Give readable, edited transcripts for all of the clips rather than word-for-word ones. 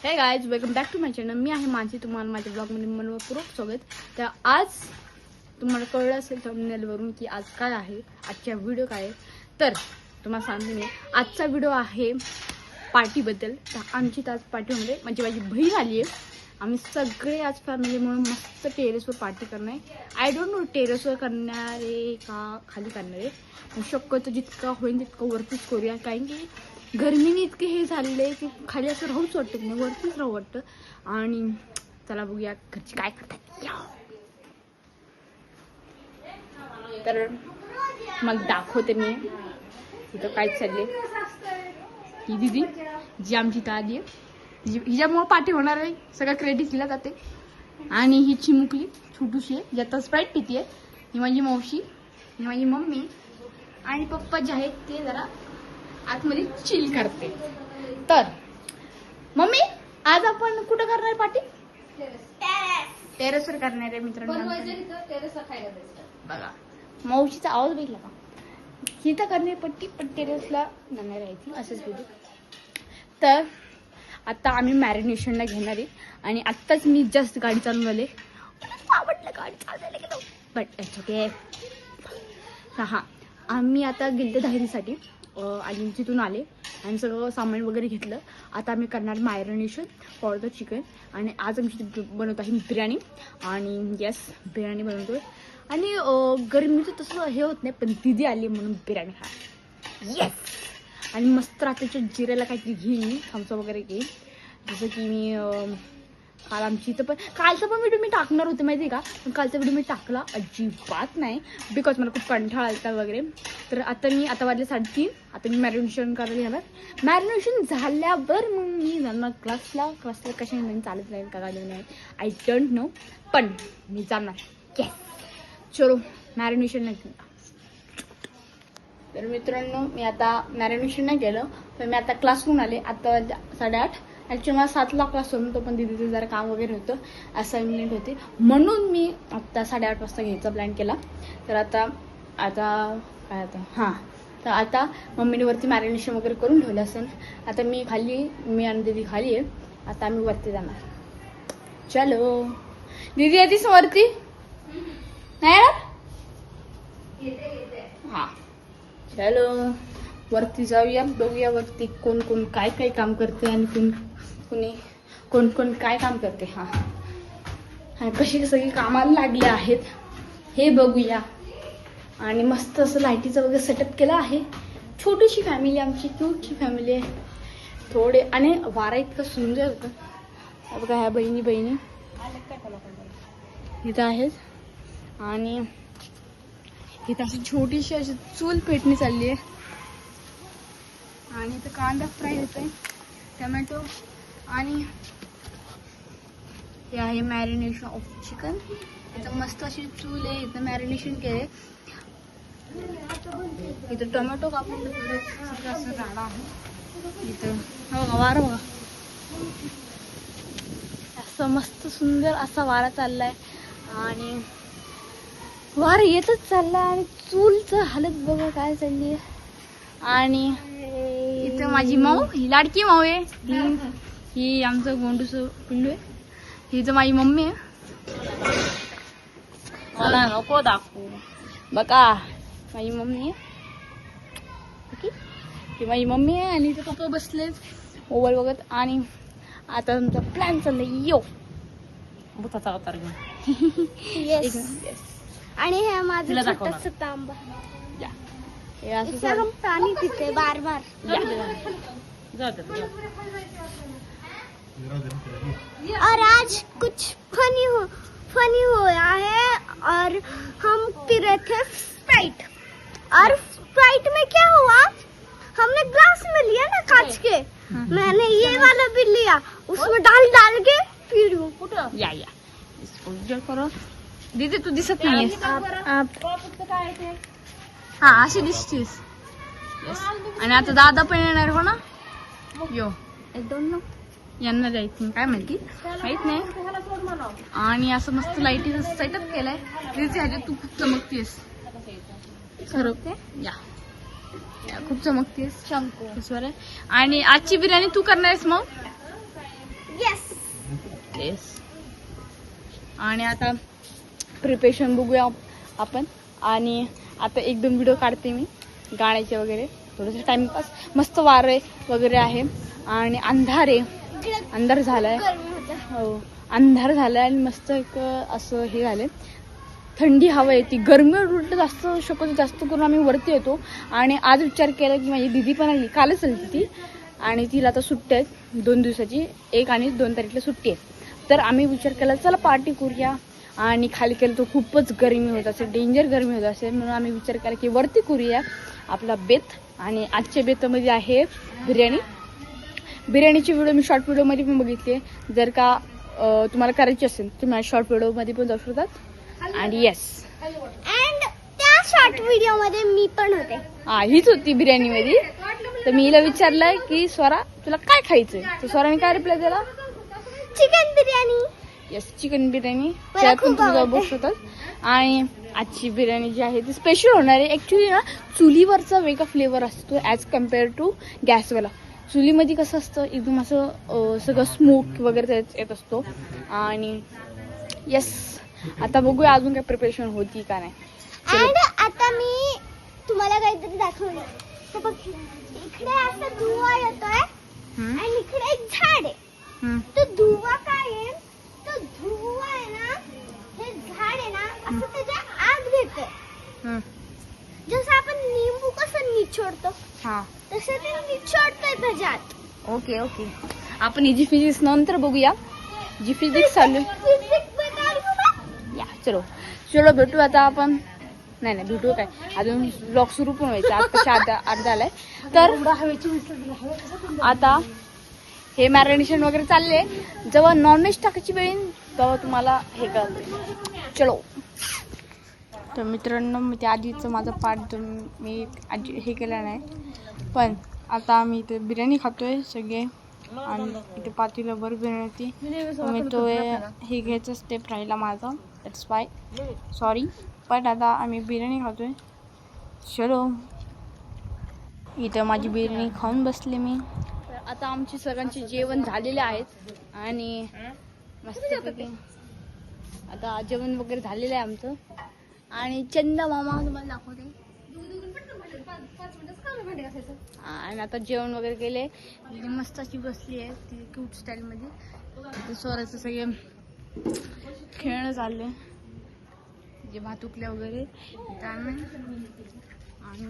हे guys, welcome back to my channel. मी आहे मानसी. तुम्हाला माझ्या ब्लॉगमध्ये मनपूर्वक स्वागत. तर आज तुम्हाला कळलं असेल थंबनेलवरून की आज काय आहे, आजचा व्हिडिओ काय आहे. तर तुम्हाला सांगते मी, आजचा व्हिडिओ आहे पार्टीबद्दल. तर आमची आज पार्टीमध्ये म्हणजे माझी बहीण आली आहे. आम्ही सगळे आज फॅमिली म्हणून मस्त टेरेसवर पार्टी करणार आहे. आय डोंट नो टेरेसवर करणार आहे का खाली करणार आहे. शक्यतो जितकं होईल तितकं वरतीच करूया, कारण की गरमीने इतके हे झालेले की खाली असं राहूच वाटतं नाही, वरतीच राहू वाटतं. आणि चला बघूया घरची काय करतात. तर मग दाखवते मी इथं काय चालले. ही दिदी जी आमची इथं आली आहे, हिच्यामुळं पार्टी होणार आहे, सगळं क्रेडिट दिला जाते. आणि ही चिमुकली छोटूशी आहे, ज्यात स्प्राईट पिती आहे. ही माझी मावशी, ही माझी मम्मी आणि पप्पा जे आहेत ते जरा आतमध्ये चिल करते. तर मम्मी, आज आपण कुठं करणार पार्टी? टेरेसवर करणार आहे मित्रांनो. बघा मावशीचा आवाज बघितला का? हिथं करणार पट्टी पण टेरेसला जाणार आहे ती, असंच बोलू. तर आता आम्ही मॅरिनेशनला घेणार आहे. आणि आत्ताच मी जस्ट गाडी चालून आले. आवडलं गाडी चालवायला गेलो, बट इट्स ओके. हां, आम्ही आता गेलो दहिरीसाठी आणि तिथून आले आणि सगळं सामान वगैरे घेतलं. आता आम्ही करणार मॅरिनेशन फॉर द चिकन. आणि आज आमची बनवत आहे बिर्याणी. आणि येस, बिर्याणी बनवतोय. आणि गरमीचं तसं हे होत नाही, पण दिदी आली म्हणून बिर्याणी खा. येस. आणि मस्त रात्रीच्या जिऱ्याला काहीतरी घेईन, थम्सअप वगैरे घेईन. जसं की मी काल आमची इथं पण कालचा पण व्हिडिओ मी टाकणार होते माहिती आहे का, पण कालचा व्हिडिओ मी टाकला अजिबात नाही, बिकॉज मला खूप कंटाळा आलता वगैरे. तर आता वाजले 3:30. आता मी मॅरिनेशन करायला घेणार. मॅरिनेशन झाल्यावर मग मी जाणार क्लासला कशाने नाही चालत नाही का गाडी नाही, आय डोंट नो, पण मी जाणार. येस, चलो मॅरिनेशन नाही केलं. तर मित्रांनो, मी आता मॅरिनेशन नाही केलं, तर मी आता क्लासहून आले. आता 8:30. ॲक्च्युली मला 7ला क्लास होतो, पण दिदीचं जरा काम वगैरे होतं, असाइनमेंट होते, म्हणून मी आत्ता 8:30 वाजता घ्यायचा प्लॅन केला. तर आता काय तर आता मम्मीने वरती मॅरिनेशन वगैरे करून ठेवलं असेल. आता मी आणि दीदी खाली आहे. आता आम्ही वरती जाणार. चलो, दीदी येतीस वरती? नाही येणार? हां, चलो वरती जाऊया, बघूया वरती कोण कोण काय काय काम करते आणि कोण कोण काय काम करते. हां, कशी सगळी कामाला लागले आहेत हे बघूया. आणि मस्त असं लाईटीचं वगैरे सेटअप केलं आहे. छोटीशी फॅमिली, आमची क्यूटची फॅमिली आहे थोडे. आणि वारा इतकं सुंदर होतं. बघा ह्या बहिणी इथं आहेत. आणि इथं अशी छोटीशी अशी चूल पेटणी चालली आहे. आणि इथं कांदा फ्राय होतोय, टमॅटो. आणि हे आहे मॅरिनेशन ऑफ चिकन. इथं मस्त अशी चूल आहे, इथं मॅरिनेशन केले. इथं टोमॅटो कापून असं राडा आहे. इथं हो वारा बघा, असं मस्त सुंदर असा वारा चाललाय. आणि वारा येतच चाललाय आणि चूलचं हालत बघा काय चालली आहे. आणि इथं माझी माऊ, ही लाडकी माऊ आहे, ही आमचं गोंडूस पिल्लू आहे. ही तर माझी मम्मी आहे. मला नको दाखवू, बघा माझी मम्मी आहे. ओके, ही माझी मम्मी आहे. आणि इथे पप्पा बसलेत मोबाईल बघत. आणि आता तुमचा प्लॅन चाललाय यो भूताचा अवतार घेऊन. आणि हे माझं छोटंसं तांबा, पाणी पिते बार बार. और आज कुछ फनी हुआ है. और हम पी रहे थे स्प्राइट. और स्प्राइट में क्या हुआ, हमने ग्लास में लिया ना कांच के, मैंने ये वाला भी लिया, उसमें डाल के पी रही हूँ. या इसको करो दीदी, तू दिसत नाही. हा, अशी दिसतीस. आणि आता दादा पण येणार हो ना, यो आय डोंट नो, यांना जायचं काय माहिती, माहित नाही. आणि असं मस्त लाईटीचं सेटअप केलाय. दीदी ह्याच्यात तू खूप चमकतेस खरं. या खूप चमकतेस. आणि आजची बिर्याणी तू करणार आहेस मग? येस. आणि आता प्रिपरेशन बघूया आपण. आणि आता 1-2 व्हिडिओ काढते मी गाण्याचे वगैरे, थोडंसं टाइमपास. मस्त वारे वगैरे आहे आणि अंधार झालाय. हो, अंधार झालाय आणि मस्त एक असं हे झालंय, थंडी हवा येते. गरमी उलट जास्त करून आम्ही वरती येतो. आणि आज विचार केला की माझी दीदी पण आली, कालच आली ती, आणि तिला आता सुट्टी आहेत 2 दिवसाची, 1 आणि 2 तारखेला सुट्टी आहे. तर आम्ही विचार केला चला पार्टी करूया. आणि खाली केलं तर खूपच गरमी होत असेल, डेंजर गरमी होत असेल, म्हणून आम्ही विचार केला की वरती करूया आपला बेत. आणि आजच्या बेतामध्ये आहे बिर्याणीची व्हिडिओ मी शॉर्ट व्हिडिओमध्ये पण बघितली. जर का तुम्हाला करायची असेल तुम्ही माझ्या शॉर्ट व्हिडिओमध्ये पण जाऊ शकतात. आणि येस, अँड त्या शॉर्ट व्हिडिओ मध्ये मी पण होते. हीच होती बिर्याणीमध्ये. तर मी हिला विचारलंय की स्वरा तुला काय खायचंय, तर स्वराने काय रिप्लाय दिला, chicken biryani. Yes, chicken biryani. मला त्यात पण खूप तुम्ही जाऊ बघू आवडते. शकतात. आणि आजची बिर्याणी जी आहे ती स्पेशल होणार आहे. ॲक्च्युली ना चुलीवरचा वेगळा फ्लेवर असतो ॲज कम्पेअर टू गॅसवाला. चुलीमध्ये कसं असतं एकदम असं सगळं स्मोक वगैरे येत असतो. आणि येस, आता बघूया अजून काय प्रिपरेशन होती का नाही. अँड आता मी तुम्हाला काहीतरी दाखवलं. तर बघ, इकडे असा धुवा येतोय आणि इकडे एक झाड आहे. तो धुवा काय आहे, तो धुवा आहे ना, हे झाड आहे ना असं त्याच्या आत घेतोय. जसं आपण लिंबू कसं निचोडतो हां, तसं ते निचोडतोय त्याच्यात. ओके. आपण ही जी फिजिक्स नंतर बघूया. जी फिजिक्स चालू या, चलो भेटू आता आपण. नाही भेटू काय, अजून ब्लॉग सुरू पण व्हायचा, आताच्या अर्धा आलाय. तर आता हे मॅरिनेशन वगैरे चालले. जेव्हा नॉनव्हेज टाकायची वेळ येईल तेव्हा तुम्हाला हे कळते. चलो. तर मित्रांनो, मी त्या आधीचं माझं पार्ट मी आधी हे केलं नाही, पण आता आम्ही इथे बिर्याणी खातोय सगळे. आणि इथे पातेल्यावर बिर्याणी होती. मी तो हे घ्यायचं स्टेप राहिला माझा, दॅट्स वाय सॉरी. पण आता आम्ही बिर्याणी खातोय. चलो, इथं माझी बिर्याणी खाऊन बसले मी. आता आमची सगळ्यांचे जेवण झालेले आहेत आणि मस्तपैकी आता जेवण वगैरे झालेलं आहे आमचं. आणि चंदा मामा तुम्हाला दाखवते. आणि आता जेवण वगैरे केले, मस्त अशी बसली आहे ती क्यूट स्टाईलमध्ये. स्वराचं सगळे खेळणं चालले, जे भातुकल्या वगैरे त्यामुळे. आणि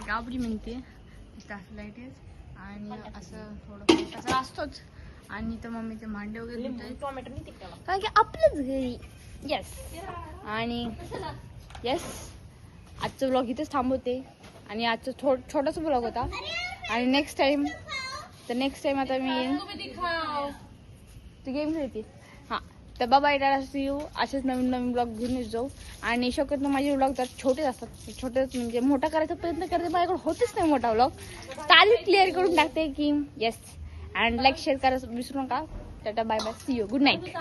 गाबडी म्हणते लाईट आहे. आणि असं थोडं असं असतोच. आणि तर मम्मीचे भांडे वगैरे कारण की आपलंच घरी. येस. आणि येस, आजचं ब्लॉग इथेच थांबवते. आणि आजचं छोटासा ब्लॉग होता. आणि नेक्स्ट टाइम आता मी येईन. तू गेम खेळते. हां, तर बाबा टाटा, सी यू. असेच नवीन ब्लॉग घेऊन जाऊ. आणि शक्यतो माझे ब्लॉग जर छोटेच असतात, छोटेच म्हणजे मोठा करायचा प्रयत्न करते, माझ्याकडे होतेच नाही मोठा ब्लॉग. चालेल, क्लिअर करून टाकते की येस. अँड लाईक शेअर करायचं विसरू नका. Tata, bye bye, see you, good night.